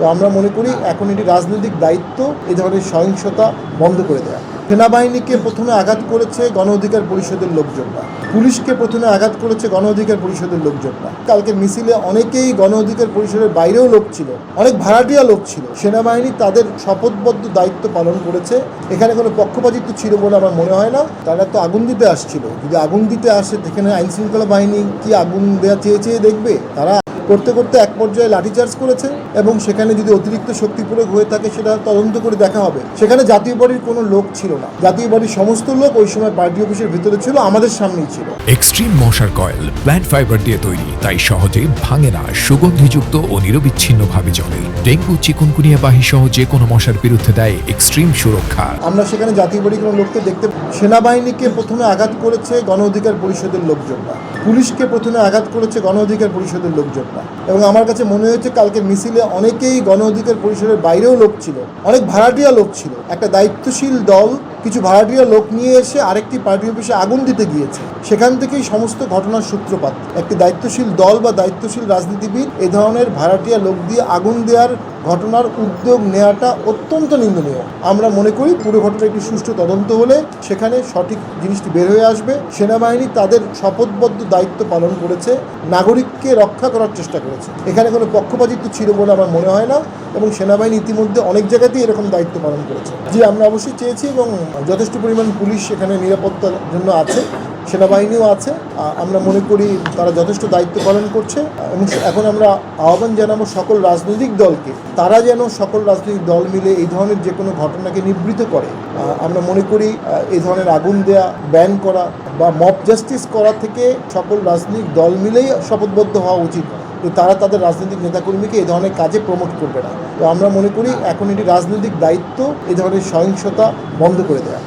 তো আমরা মনে করি এখন এটি রাজনৈতিক দায়িত্ব এই ধরনের সহিংসতা বন্ধ করে দেওয়া। সেনাবাহিনীকে প্রথমে আঘাত করেছে গণ অধিকার পরিষদের লোকজনরা, পুলিশকে প্রথমে আঘাত করেছে গণ অধিকার পরিষদের লোকজনরা। কালকের মিছিলে অনেকেই গণ অধিকার পরিষদের বাইরেও লোক ছিল, অনেক ভাড়াটিয়া লোক ছিল। সেনাবাহিনী তাদের শপথবদ্ধ দায়িত্ব পালন করেছে, এখানে কোনো পক্ষপাতিত্ব ছিল বলে আমার মনে হয় না। তারা তো আগুন দিতে আসছিল, যদি আগুন দিতে আসে সেখানে আইনশৃঙ্খলা বাহিনী কি আগুন দেওয়া চেয়ে দেখবে? তারা করতে করতে এক পর্যায়ে লাঠিচার্জ করেছে এবং সেখানে যদি অতিরিক্ত শক্তি প্রয়োগ হয়ে থাকে সেটা তদন্ত করে দেখা হবে। সেখানে জাতীয় বাড়ির কোনো লোক ছিল না, জাতীয় বাড়ির সমস্ত লোক ওই সময় পার্টি অফিসের ভিতরে ছিল, আমাদের সামনেই ছিল। এক্সট্রিম মশার কয়েল প্ল্যান্ট ফাইবার দিয়ে তৈরি, তাই সহজে ভাঙে না, সুগন্ধিযুক্ত ও নিরবিচ্ছিন্নভাবে জ্বলে। ডেঙ্গু, চিকুনগুনিয়া বাহি সহ যে কোনো মশার বিরুদ্ধে দেয় এক্সট্রিম সুরক্ষা। আমরা সেখানে জাতীয় বাড়ির কোনো লোককে দেখতে, সেনাবাহিনীকে প্রথমে আঘাত করেছে গণ অধিকার পরিষদের লোকজনরা, পুলিশকে প্রথমে আঘাত করেছে গণ অধিকার পরিষদের লোকজনরা। এবং আমার কাছে মনে হয়েছে কালকের মিছিলে অনেকেই গণ অধিকার পরিষদের বাইরেও লোক ছিল, অনেক ভাড়াটিয়া লোক ছিল। একটা দায়িত্বশীল দল কিছু ভাড়াটিয়া লোক নিয়ে এসে আরেকটি পার্টি অফিসে আগুন দিতে গিয়েছে, সেখান থেকেই সমস্ত ঘটনার সূত্রপাত। একটি দায়িত্বশীল দল বা দায়িত্বশীল রাজনীতিবিদ এ ধরনের ভাড়াটিয়া লোক দিয়ে আগুন দেওয়ার ঘটনার উদ্যোগ নেওয়াটা অত্যন্ত নিন্দনীয়। আমরা মনে করি পুরো ঘটনা একটি সুষ্ঠু তদন্ত হলে সেখানে সঠিক জিনিসটি বের হয়ে আসবে। সেনাবাহিনী তাদের শপথবদ্ধ দায়িত্ব পালন করেছে, নাগরিককে রক্ষা করার চেষ্টা করেছে, এখানে কোনো পক্ষপাতিত্ব ছিল বলে আমার মনে হয় না। এবং সেনাবাহিনী ইতিমধ্যে অনেক জায়গাতেই এরকম দায়িত্ব পালন করেছে। যে আমরা অবশ্যই চেয়েছি এবং যথেষ্ট পরিমাণ পুলিশ সেখানে নিরাপত্তার জন্য আছে, সেনাবাহিনীও আছে। আমরা মনে করি তারা যথেষ্ট দায়িত্ব পালন করছে এবং এখন আমরা আহ্বান জানাবো সকল রাজনৈতিক দলকে, তারা যেন সকল রাজনৈতিক দল মিলে এই ধরনের যে কোনো ঘটনাকে নিবৃত্ত করে। আমরা মনে করি এই ধরনের আগুন দেয়া, ব্যান করা বা মব জাস্টিস করা থেকে সকল রাজনৈতিক দল মিলেই শপথবদ্ধ হওয়া উচিত। তারা তাদের রাজনৈতিক নেতাকর্মীকে এই ধরনের কাজে প্রমোট করবে না। তো আমরা মনে করি এখন এটি রাজনৈতিক দায়িত্ব এই ধরনের সহিংসতা বন্ধ করে দেওয়া।